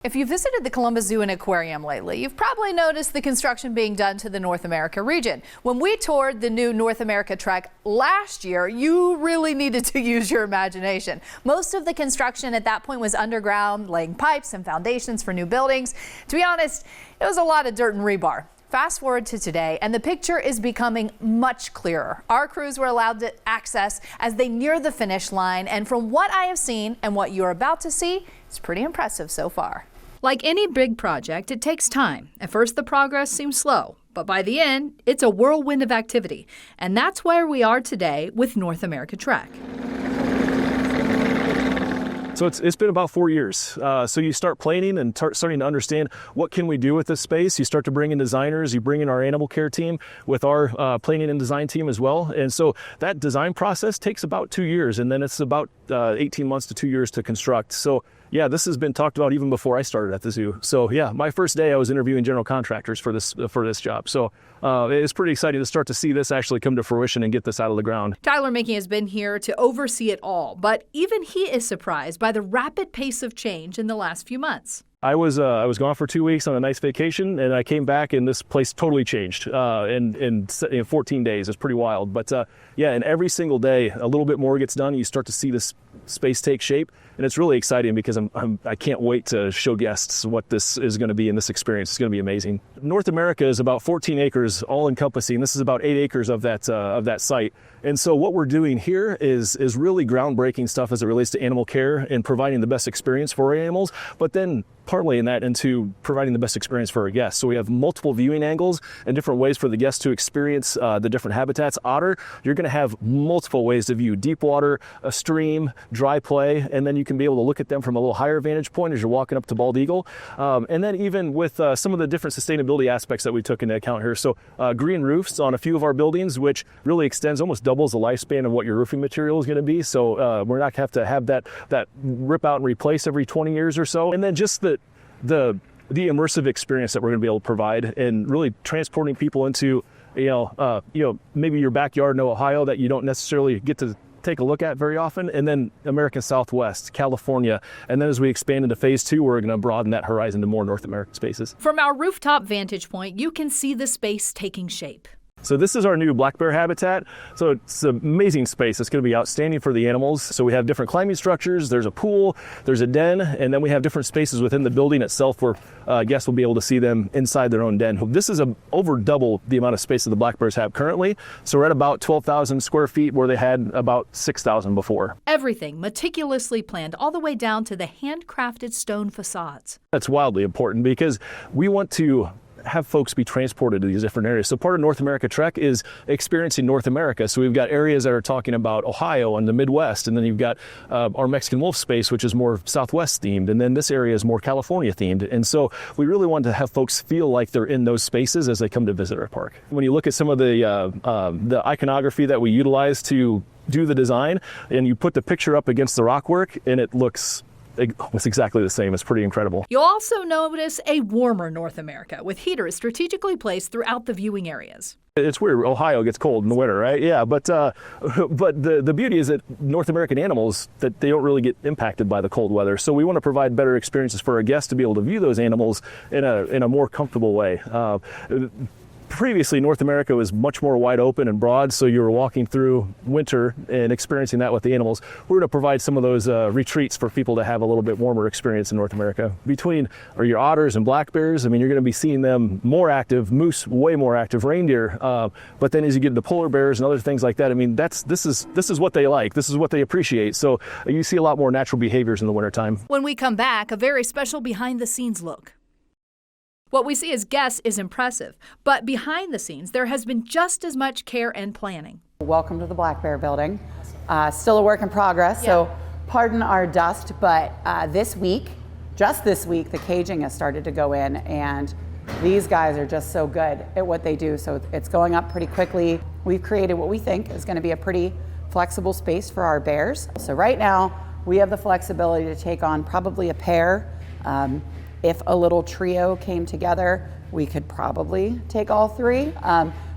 If you visited the Columbus Zoo and Aquarium lately, you've probably noticed the construction being done to the North America region. When we toured the new North America trek last year, you really needed to use your imagination. Most of the construction at that point was underground, laying pipes and foundations for new buildings. To be honest, it was a lot of dirt and rebar. Fast forward to today, and the picture is becoming much clearer. Our crews were allowed to access as they near the finish line, and from what I have seen and what you're about to see, it's pretty impressive so far. Like any big project, it takes time. At first, the progress seems slow, but by the end, it's a whirlwind of activity. And that's where we are today with North America Trek. So it's been about 4 years. So you start planning and starting to understand what can we do with this space. You start to bring in designers, you bring in our animal care team with our planning and design team as well. And so that design process takes about 2 years, and then it's about 18 months to 2 years to construct. So yeah, this has been talked about even before I started at the zoo. So yeah, my first day I was interviewing general contractors for this job. So it's pretty exciting to start to see this actually come to fruition and get this out of the ground. Tyler Mickey has been here to oversee it all, but even he is surprised by the rapid pace of change in the last few months. I was gone for 2 weeks on a nice vacation, and I came back and this place totally changed in 14 days. It's pretty wild. But yeah, and every single day a little bit more gets done. You start to see this space take shape, and it's really exciting because I can't wait to show guests what this is going to be in this experience. It's going to be amazing. North America is about 14 acres, all encompassing. This is about 8 acres of that site. And so what we're doing here is really groundbreaking stuff as it relates to animal care and providing the best experience for our animals, but then parlaying that into providing the best experience for our guests. So we have multiple viewing angles and different ways for the guests to experience the different habitats. Otter, you're going to have multiple ways to view: deep water, a stream, dry play, and then you can be able to look at them from a little higher vantage point as you're walking up to bald eagle. And then even with some of the different sustainability aspects that we took into account here. So green roofs on a few of our buildings, which really extends, almost doubles the lifespan of what your roofing material is going to be. So we're not going to have that rip out and replace every 20 years or so. And then just the immersive experience that we're going to be able to provide, and really transporting people into maybe your backyard in Ohio that you don't necessarily get to take a look at very often, and then American Southwest, California, and then as we expand into phase 2, we're going to broaden that horizon to more North American spaces. From our rooftop vantage point, you can see the space taking shape. So this is our new black bear habitat. So it's an amazing space. It's going to be outstanding for the animals. So we have different climbing structures. There's a pool, there's a den, and then we have different spaces within the building itself where guests will be able to see them inside their own den. This is over double the amount of space that the black bears have currently. So we're at about 12,000 square feet where they had about 6,000 before. Everything meticulously planned, all the way down to the handcrafted stone facades. That's wildly important because we want to have folks be transported to these different areas. So part of North America Trek is experiencing North America. So we've got areas that are talking about Ohio and the Midwest, and then you've got our Mexican wolf space, which is more Southwest themed, and then this area is more California themed. And so we really want to have folks feel like they're in those spaces as they come to visit our park. When you look at some of the iconography that we utilize to do the design, and you put the picture up against the rockwork, and it's exactly the same. It's pretty incredible. You'll also notice a warmer North America with heaters strategically placed throughout the viewing areas. It's weird. Ohio gets cold in the winter, right? Yeah, but the beauty is that North American animals, that they don't really get impacted by the cold weather. So we want to provide better experiences for our guests to be able to view those animals in a more comfortable way. Previously, North America was much more wide open and broad, so you were walking through winter and experiencing that with the animals. We're going to provide some of those retreats for people to have a little bit warmer experience in North America. Between your otters and black bears, you're going to be seeing them more active, moose way more active, reindeer. But then as you get into polar bears and other things like that, this is what they like. This is what they appreciate. So you see a lot more natural behaviors in the wintertime. When we come back, a very special behind-the-scenes look. What we see as guests is impressive, but behind the scenes, there has been just as much care and planning. Welcome to the Black Bear Building. Still a work in progress, so pardon our dust, but just this week, the caging has started to go in, and these guys are just so good at what they do, so it's going up pretty quickly. We've created what we think is going to be a pretty flexible space for our bears. So right now, we have the flexibility to take on probably a pair. If a little trio came together, we could probably take all three.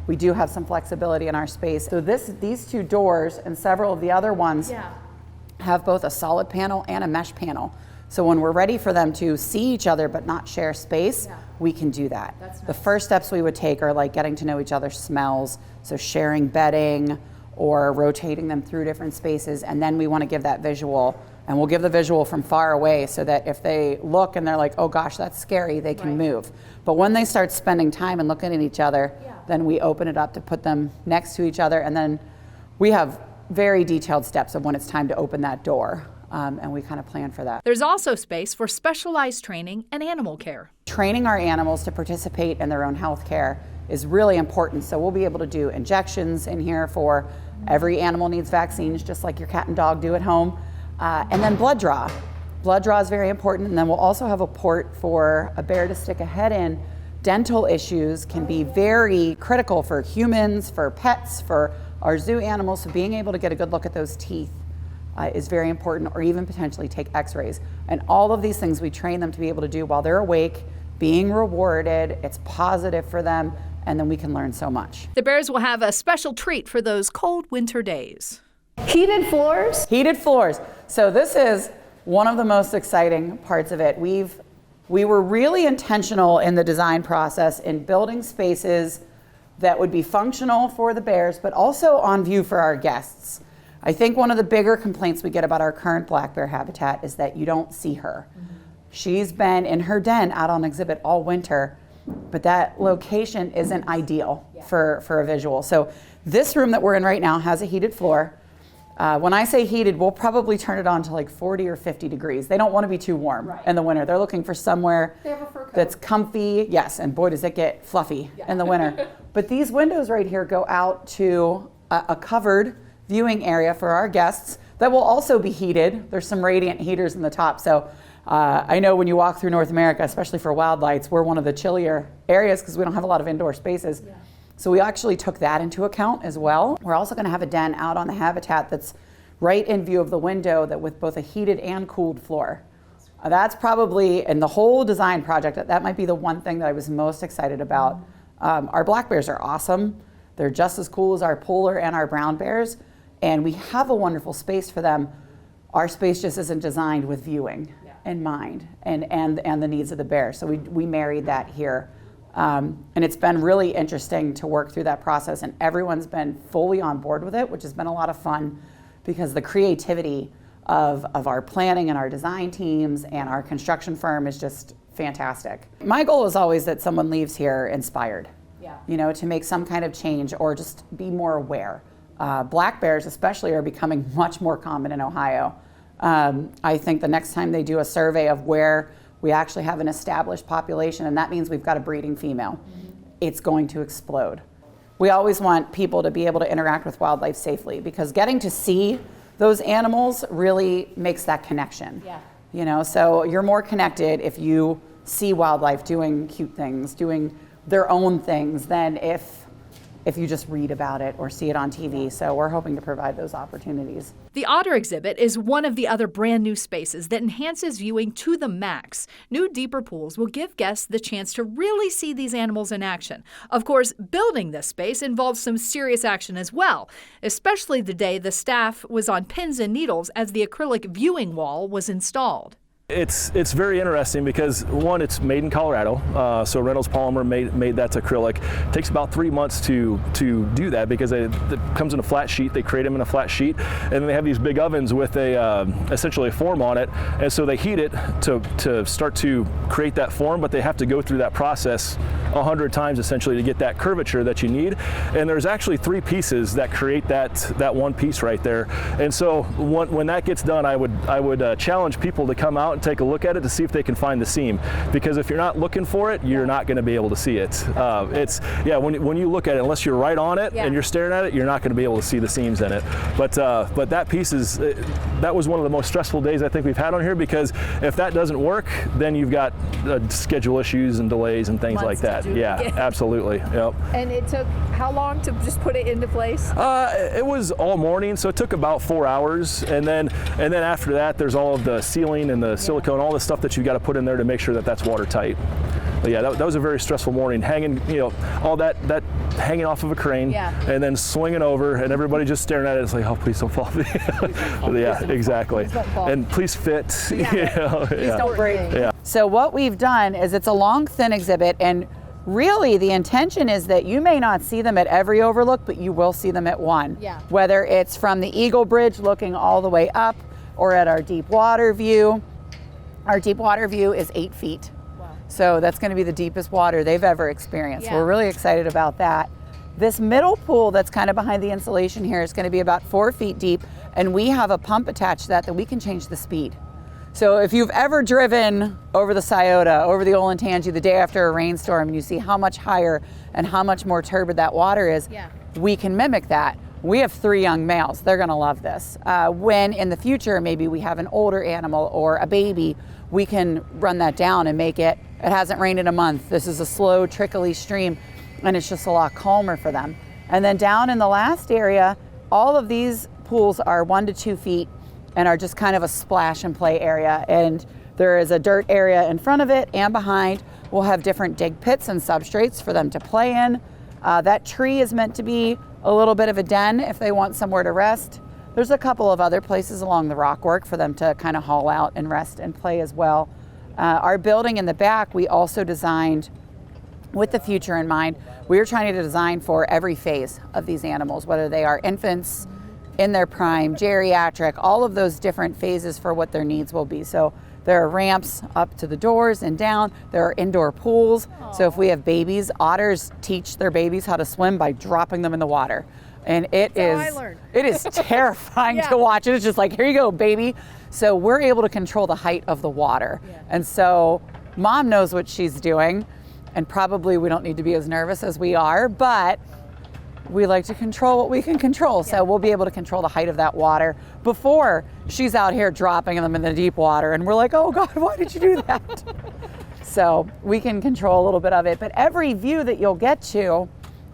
We do have some flexibility in our space. So these two doors and several of the other ones have both a solid panel and a mesh panel. So when we're ready for them to see each other but not share space, we can do that. That's nice. The first steps we would take are like getting to know each other's smells, so sharing bedding or rotating them through different spaces, and then we want to give that visual, and we'll give the visual from far away so that if they look and they're like, oh gosh, that's scary, they can move. But when they start spending time and looking at each other, then we open it up to put them next to each other, and then we have very detailed steps of when it's time to open that door. And we kind of plan for that. There's also space for specialized training and animal care. Training our animals to participate in their own health care is really important. So we'll be able to do injections in here for every animal needs vaccines, just like your cat and dog do at home. And then blood draw. Blood draw is very important. And then we'll also have a port for a bear to stick a head in. Dental issues can be very critical for humans, for pets, for our zoo animals. So being able to get a good look at those teeth is very important, or even potentially take x-rays. And all of these things we train them to be able to do while they're awake, being rewarded, it's positive for them, and then we can learn so much. The bears will have a special treat for those cold winter days. Heated floors? Heated floors. So this is one of the most exciting parts of it. We were really intentional in the design process in building spaces that would be functional for the bears, but also on view for our guests. I think one of the bigger complaints we get about our current black bear habitat is that you don't see her. She's been in her den out on exhibit all winter, but that location isn't ideal for a visual. So this room that we're in right now has a heated floor. When I say heated, we'll probably turn it on to like 40 or 50 degrees. They don't want to be too warm in the winter. They're looking for somewhere that's comfy. Yes, and boy, does it get fluffy in the winter. But these windows right here go out to a covered viewing area for our guests that will also be heated. There's some radiant heaters in the top. So I know when you walk through North America, especially for wildlights, we're one of the chillier areas because we don't have a lot of indoor spaces. So we actually took that into account as well. We're also going to have a den out on the habitat that's right in view of the window, that with both a heated and cooled floor. That's probably, in the whole design project, that might be the one thing that I was most excited about. Our black bears are awesome. They're just as cool as our polar and our brown bears. And we have a wonderful space for them. Our space just isn't designed with viewing in mind and the needs of the bear. So we married that here. And it's been really interesting to work through that process, and everyone's been fully on board with it, which has been a lot of fun because the creativity of our planning and our design teams and our construction firm is just fantastic. My goal is always that someone leaves here inspired, you know, to make some kind of change or just be more aware. Black bears especially are becoming much more common in Ohio. I think the next time they do a survey of where we actually have an established population, and that means we've got a breeding female, it's going to explode. We always want people to be able to interact with wildlife safely, because getting to see those animals really makes that connection. You know, so you're more connected if you see wildlife doing cute things, doing their own things, than if you just read about it or see it on TV. So we're hoping to provide those opportunities. The Otter exhibit is one of the other brand new spaces that enhances viewing to the max. New deeper pools will give guests the chance to really see these animals in action. Of course, building this space involves some serious action as well, especially the day the staff was on pins and needles as the acrylic viewing wall was installed. It's very interesting because, one, it's made in Colorado, so Reynolds Polymer made that to acrylic. It takes about 3 months to do that because it comes in a flat sheet. They create them in a flat sheet, and then they have these big ovens with essentially a form on it, and so they heat it to start to create that form, but they have to go through that process 100 times essentially to get that curvature that you need. And there's actually 3 pieces that create that one piece right there. And so when that gets done, I would challenge people to come out and take a look at it to see if they can find the seam, because if you're not looking for it, you're not going to be able to see it. When you look at it, unless you're right on it and you're staring at it, you're not going to be able to see the seams in it. But that piece that was one of the most stressful days I think we've had on here, because if that doesn't work, then you've got schedule issues and delays and things like that. Absolutely. Yep. And it took how long to just put it into place? It was all morning, so it took about 4 hours, and then after that, there's all of the sealing and the silicone, all the stuff that you got to put in there to make sure that that's watertight. But yeah, that was a very stressful morning, hanging, all that hanging off of a crane, and then swinging over, and everybody just staring at it. It's like, oh, please don't fall. Yeah, exactly. And please fit. Please don't break. Yeah. So what we've done is it's a long, thin exhibit, and really the intention is that you may not see them at every overlook, but you will see them at one. Yeah. Whether it's from the Eagle Bridge looking all the way up, or at our deep water view. Our deep water view is 8 feet. Wow. So that's going to be the deepest water they've ever experienced. Yeah. We're really excited about that. This middle pool that's kind of behind the insulation here is going to be about 4 feet deep, and we have a pump attached to that we can change the speed. So if you've ever driven over the Scioto, over the Olentangy the day after a rainstorm, and you see how much higher and how much more turbid that water is, we can mimic that. We have 3 young males. They're going to love this. When in the future, maybe we have an older animal or a baby, we can run that down and make it hasn't rained in a month. This is a slow, trickly stream, and it's just a lot calmer for them. And then down in the last area, all of these pools are 1 to 2 feet and are just kind of a splash and play area. And there is a dirt area in front of it and behind. We'll have different dig pits and substrates for them to play in. That tree is meant to be a little bit of a den if they want somewhere to rest. There's a couple of other places along the rockwork for them to kind of haul out and rest and play as well. Our building in the back, we also designed with the future in mind. We are trying to design for every phase of these animals, whether they are infants, in their prime, geriatric, all of those different phases for what their needs will be. So there are ramps up to the doors and down. There are indoor pools. So if we have babies, otters teach their babies how to swim by dropping them in the water. And it is terrifying to watch. It's just like, here you go, baby. So we're able to control the height of the water. And so mom knows what she's doing, and probably we don't need to be as nervous as we are, but we like to control what we can control. So we'll be able to control the height of that water before she's out here dropping them in the deep water. And we're like, oh God, why did you do that? So we can control a little bit of it, but every view that you'll get to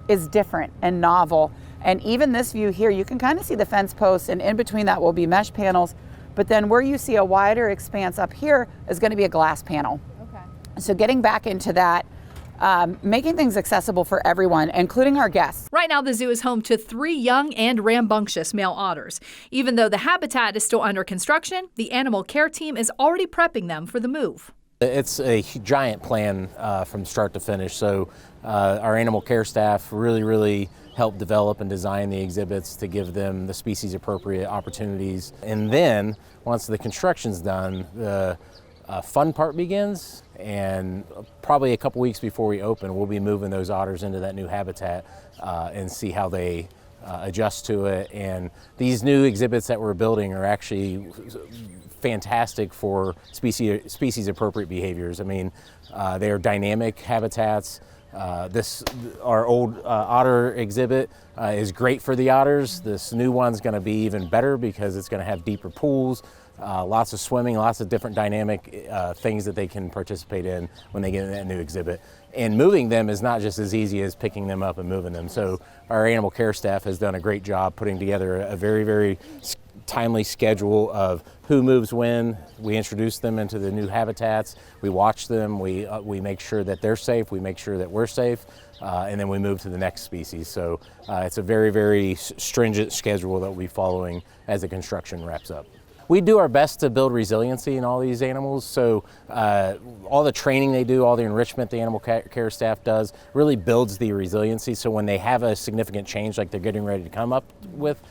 is different and novel. And even this view here, you can kind of see the fence posts, and in between that will be mesh panels. But then where you see a wider expanse up here is going to be a glass panel. Okay. So getting back into that, making things accessible for everyone, including our guests. Right now, the zoo is home to 3 young and rambunctious male otters. Even though the habitat is still under construction, the animal care team is already prepping them for the move. It's a giant plan from start to finish. So our animal care staff really helped develop and design the exhibits to give them the species appropriate opportunities. And then once the construction's done, the fun part begins, and probably a couple weeks before we open, we'll be moving those otters into that new habitat and see how they adjust to it. And these new exhibits that we're building are actually fantastic for species appropriate behaviors. I mean, they are dynamic habitats. Our old otter exhibit is great for the otters. This new one's going to be even better because it's going to have deeper pools, lots of swimming, lots of different dynamic things that they can participate in when they get in that new exhibit. And moving them is not just as easy as picking them up and moving them. So our animal care staff has done a great job putting together a very timely schedule of who moves when. We introduce them into the new habitats. We watch them. We make sure that they're safe. We make sure that we're safe. And then we move to the next species. So it's a very stringent schedule that we'll be following as the construction wraps up. We do our best to build resiliency in all these animals. So all the training they do, all the enrichment the animal care staff does really builds the resiliency. So when they have a significant change like they're getting ready to come up with,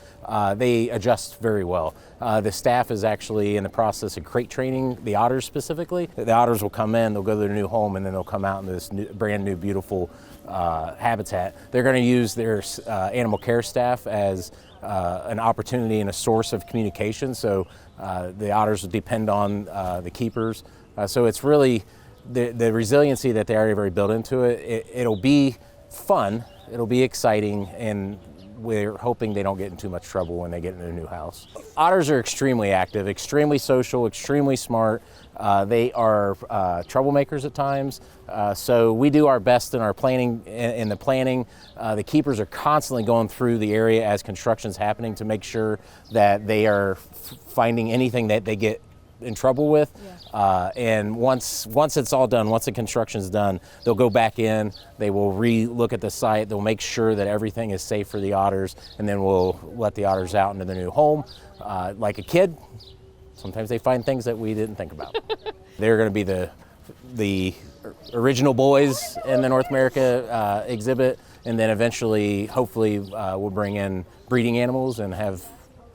they adjust very well. The staff is actually in the process of crate training the otters specifically. The otters will come in, they'll go to their new home, and then they'll come out in this brand new beautiful habitat. They're going to use their animal care staff as an opportunity and a source of communication. So the otters will depend on the keepers. So it's really the resiliency that they already built into it. It'll be fun, it'll be exciting, and we're hoping they don't get in too much trouble when they get in their new house. Otters are extremely active, extremely social, extremely smart. They are troublemakers at times. So we do our best in our planning. In the planning, the keepers are constantly going through the area as construction's happening to make sure that they are finding anything that they get in trouble with. And once it's all done, once the construction's done, they'll go back in, they will re-look at the site, they'll make sure that everything is safe for the otters, and then we'll let the otters out into their new home. Like a kid, sometimes they find things that we didn't think about. They're going to be the original boys in the North America exhibit, and then eventually, hopefully, we'll bring in breeding animals and have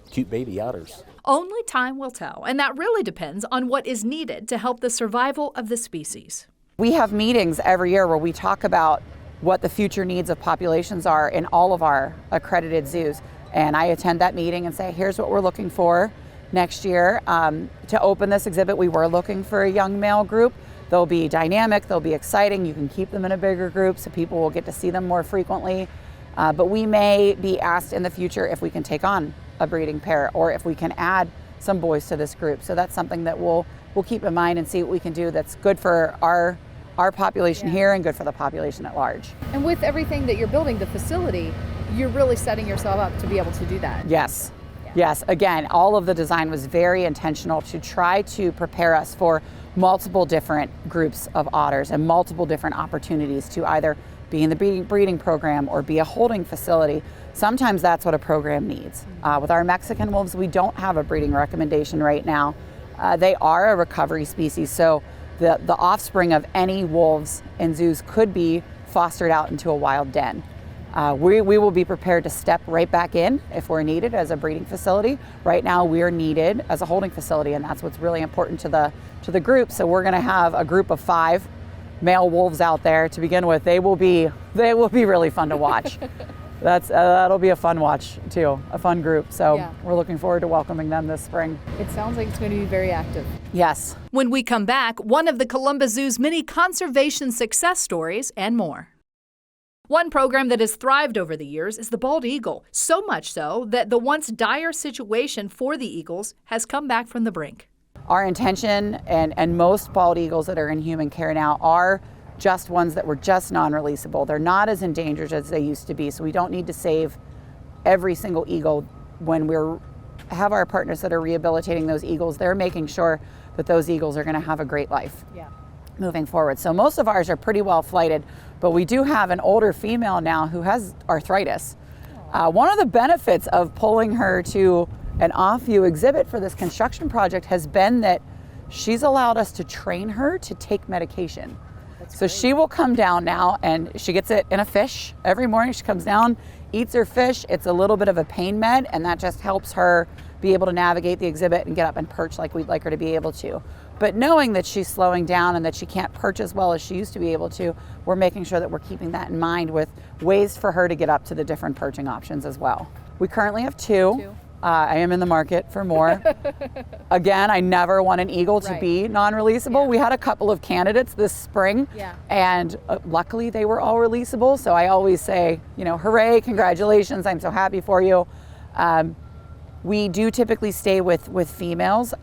cute baby otters. Only time will tell, and that really depends on what is needed to help the survival of the species. We have meetings every year where we talk about what the future needs of populations are in all of our accredited zoos. And I attend that meeting and say, here's what we're looking for next year. To open this exhibit, we were looking for a young male group. They'll be dynamic, they'll be exciting. You can keep them in a bigger group so people will get to see them more frequently. But we may be asked in the future if we can take on a breeding pair or if we can add some boys to this group. So that's something that we'll keep in mind and see what we can do that's good for our population here and good for the population at large. And with everything that you're building, the facility, you're really setting yourself up to be able to do that. Yes. Yes. Again, all of the design was very intentional to try to prepare us for multiple different groups of otters and multiple different opportunities to either be in the breeding program or be a holding facility. Sometimes that's what a program needs. With our Mexican wolves, we don't have a breeding recommendation right now. They are a recovery species, so the offspring of any wolves in zoos could be fostered out into a wild den. We will be prepared to step right back in if we're needed as a breeding facility. Right now we are needed as a holding facility, and that's what's really important to the group. So we're going to have a group of 5 male wolves out there to begin with. They will be really fun to watch. That'll be a fun watch too, a fun group. So we're looking forward to welcoming them this spring. It sounds like it's going to be very active. Yes. When we come back, one of the Columbus Zoo's many conservation success stories and more. One program that has thrived over the years is the bald eagle, so much so that the once dire situation for the eagles has come back from the brink. Our intention and most bald eagles that are in human care now are just ones that were just non-releasable. They're not as endangered as they used to be, so we don't need to save every single eagle. When we have our partners that are rehabilitating those eagles, they're making sure that those eagles are going to have a great life moving forward. So most of ours are pretty well flighted, but we do have an older female now who has arthritis. One of the benefits of pulling her to an off-view exhibit for this construction project has been that she's allowed us to train her to take medication. So she will come down now and she gets it in a fish every morning. She comes down, eats her fish. It's a little bit of a pain med, and that just helps her be able to navigate the exhibit and get up and perch like we'd like her to be able to. But knowing that she's slowing down and that she can't perch as well as she used to be able to, we're making sure that we're keeping that in mind with ways for her to get up to the different perching options as well. We currently have 2. I am in the market for more. Again, I never want an eagle to be non-releasable. We had a couple of candidates this spring, and luckily they were all releasable. So I always say, hooray, congratulations, I'm so happy for you. We do typically stay with females.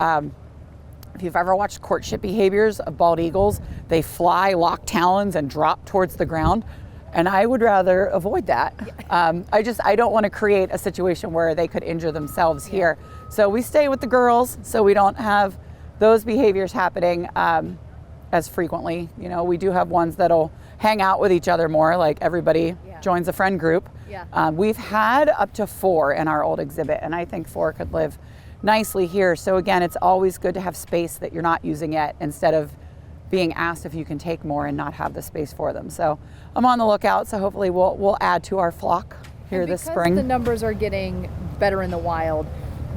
If you've ever watched courtship behaviors of bald eagles, they fly, lock talons, and drop towards the ground. And I would rather avoid that. I don't want to create a situation where they could injure themselves here. So we stay with the girls so we don't have those behaviors happening as frequently. We do have ones that'll hang out with each other more, like everybody joins a friend group. We've had up to 4 in our old exhibit, and I think 4 could live nicely here. So again, it's always good to have space that you're not using yet instead of being asked if you can take more and not have the space for them. So I'm on the lookout, so hopefully we'll add to our flock here this spring. Because the numbers are getting better in the wild,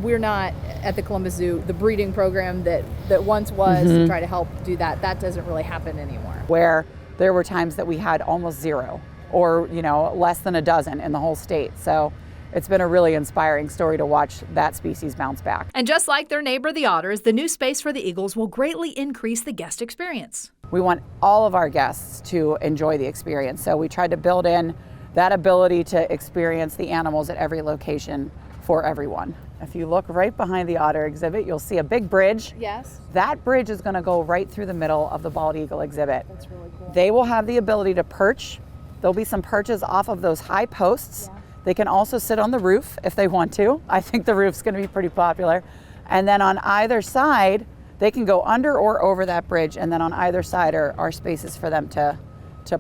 we're not at the Columbus Zoo, the breeding program that once was to try to help do that doesn't really happen anymore. Where there were times that we had almost 0 or less than a dozen in the whole state. So it's been a really inspiring story to watch that species bounce back. And just like their neighbor, the otters, the new space for the eagles will greatly increase the guest experience. We want all of our guests to enjoy the experience. So we tried to build in that ability to experience the animals at every location for everyone. If you look right behind the otter exhibit, you'll see a big bridge. Yes. That bridge is going to go right through the middle of the bald eagle exhibit. That's really cool. They will have the ability to perch. There'll be some perches off of those high posts. They can also sit on the roof if they want to. I think the roof's going to be pretty popular. And then on either side, they can go under or over that bridge, and then on either side are spaces for them to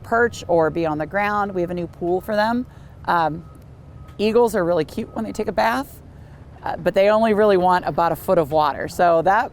perch or be on the ground. We have a new pool for them. Eagles are really cute when they take a bath, but they only really want about a foot of water. So that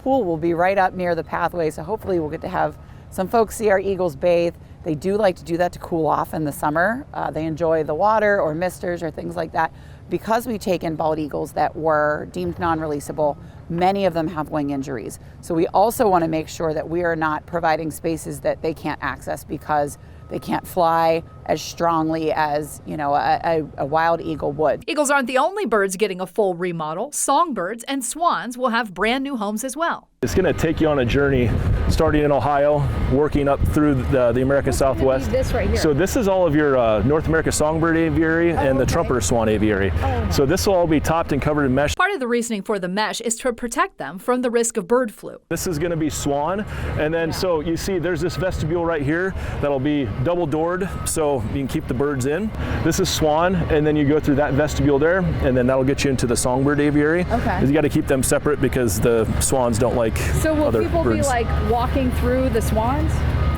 pool will be right up near the pathway. So hopefully we'll get to have some folks see our eagles bathe. They do like to do that to cool off in the summer. They enjoy the water or misters or things like that. Because we take in bald eagles that were deemed non-releasable, many of them have wing injuries. So we also want to make sure that we are not providing spaces that they can't access because they can't fly as strongly as, you know, a wild eagle would. Eagles aren't the only birds getting a full remodel. Songbirds and swans will have brand new homes as well. It's going to take you on a journey starting in Ohio, working up through the American Southwest. This right here. So this is all of your North America songbird aviary and the trumpeter swan aviary. So this will all be topped and covered in mesh. Part of the reasoning for the mesh is to protect them from the risk of bird flu. This is going to be swan, and then so you see there's this vestibule right here that'll be double doored so you can keep the birds in. This is swan, and then you go through that vestibule there, and then that'll get you into the songbird aviary. Okay. You got to keep them separate because the swans don't like So will other people birds. be like walking through the swans?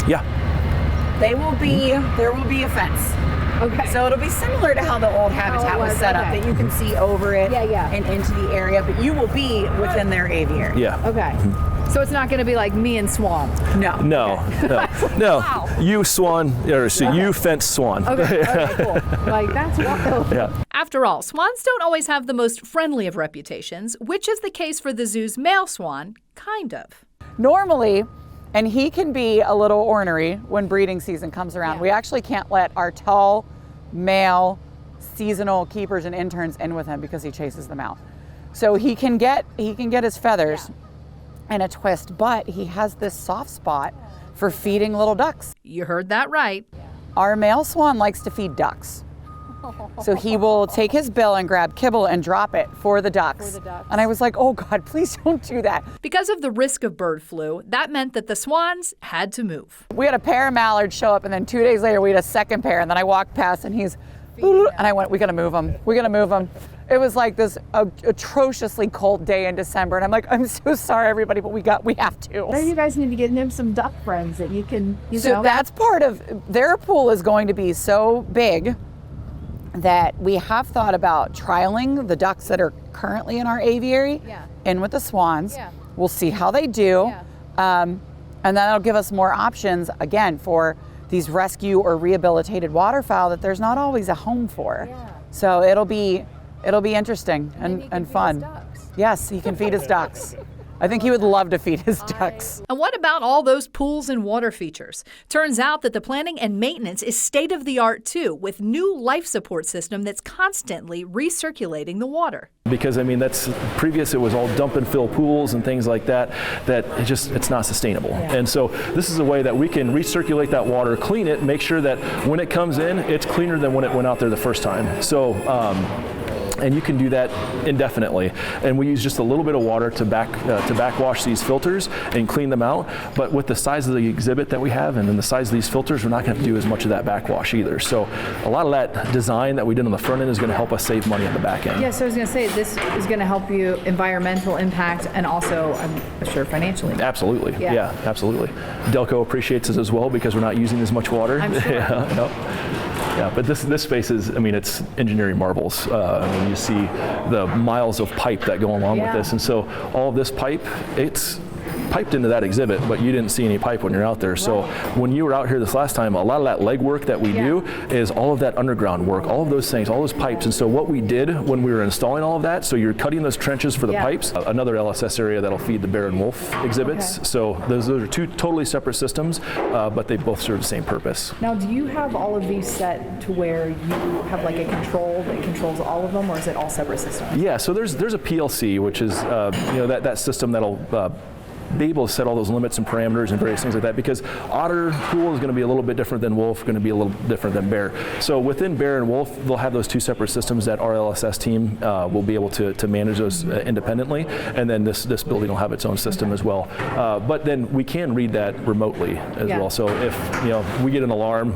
Yeah. There will be a fence. Okay. So it'll be similar to how the old habitat was set up, that you can see over it and into the area, but you will be within their aviary. Yeah. Okay. So it's not going to be like me and Swan. No. No. Wow. You swan, or so you fence swan. Okay, cool. Like, that's wild. Yeah. After all, swans don't always have the most friendly of reputations, which is the case for the zoo's male swan, kind of. Normally, and he can be a little ornery when breeding season comes around. We actually can't let our tall male seasonal keepers and interns in with him because he chases them out. So he can get his feathers in a twist, but he has this soft spot for feeding little ducks. You heard that right. Our male swan likes to feed ducks. So he will take his bill and grab kibble and drop it for the ducks. And I was like, oh God, please don't do that. Because of the risk of bird flu, that meant that the swans had to move. We had a pair of mallards show up, and then 2 days later we had a second pair, and then I walked past and he's, and I went, we gotta move him. We gotta move him. It was like this atrociously cold day in December, and I'm like, I'm so sorry everybody, but we have to. Maybe you guys need to get him some duck friends that you can, So that's part of, their pool is going to be so big that we have thought about trialing the ducks that are currently in our aviary in with the swans. We'll see how they do. And then that'll give us more options, again, for these rescue or rehabilitated waterfowl that there's not always a home for. So it'll be interesting and fun. Yes, he can feed his ducks. I think he would love to feed his ducks. And what about all those pools and water features? Turns out that the planning and maintenance is state-of-the-art too, with new life support system that's constantly recirculating the water. Because I mean, that's previous, it was all dump and fill pools and things like that, it's not sustainable. And so this is a way that we can recirculate that water, clean it, make sure that when it comes in, it's cleaner than when it went out there the first time. So, and you can do that indefinitely. And we use just a little bit of water to backwash these filters and clean them out. But with the size of the exhibit that we have and then the size of these filters, we're not going to do as much of that backwash either. So a lot of that design that we did on the front end is going to help us save money on the back end. Yeah, so I was going to say, this is going to help you environmental impact and also, I'm sure, financially. Absolutely. Yeah, absolutely. Delco appreciates it as well because we're not using as much water. I'm sure. Yeah, but this space is, I mean, it's engineering marvels. I mean, you see the miles of pipe that go along with this. And so all of this pipe, it's piped into that exhibit, but you didn't see any pipe when you're out there. So when you were out here this last time, a lot of that leg work that we do is all of that underground work, all of those things, all those pipes. And so what we did when we were installing all of that, so you're cutting those trenches for the pipes, another LSS area that'll feed the bear and wolf exhibits. So those are two totally separate systems, but they both serve the same purpose. Now, do you have all of these set to where you have like a control that controls all of them, or is it all separate systems? Yeah, so there's a PLC, which is that system that'll be able to set all those limits and parameters and various things like that, because otter pool is going to be a little bit different than wolf, going to be a little different than bear. So within bear and wolf, they'll have those two separate systems that our LSS team will be able to manage those independently, and then this building will have its own system as well. But then we can read that remotely as well. So if we get an alarm,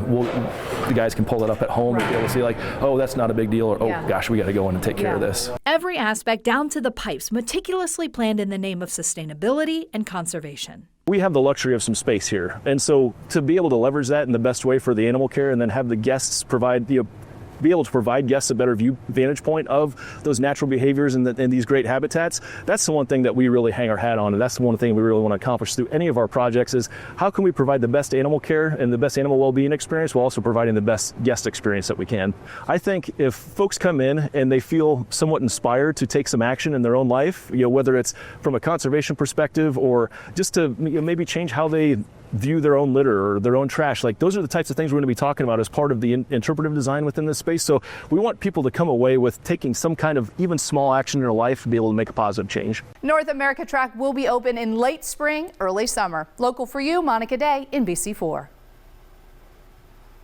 the guys can pull it up at home and be able to see like, oh, that's not a big deal, or oh gosh, we got to go in and take care of this. Every aspect down to the pipes meticulously planned in the name of sustainability and conservation. We have the luxury of some space here, and so to be able to leverage that in the best way for the animal care, and then have the guests be able to provide guests a better vantage point of those natural behaviors and these great habitats, that's the one thing that we really hang our hat on, and that's the one thing we really want to accomplish through any of our projects is how can we provide the best animal care and the best animal well-being experience while also providing the best guest experience that we can. I think if folks come in and they feel somewhat inspired to take some action in their own life, whether it's from a conservation perspective or just to maybe change how they view their own litter or their own trash, like those are the types of things we're going to be talking about as part of the interpretive design within this space. So we want people to come away with taking some kind of even small action in their life to be able to make a positive change. North America Track will be open in late spring, early summer. Local for you, Monica Day, NBC4.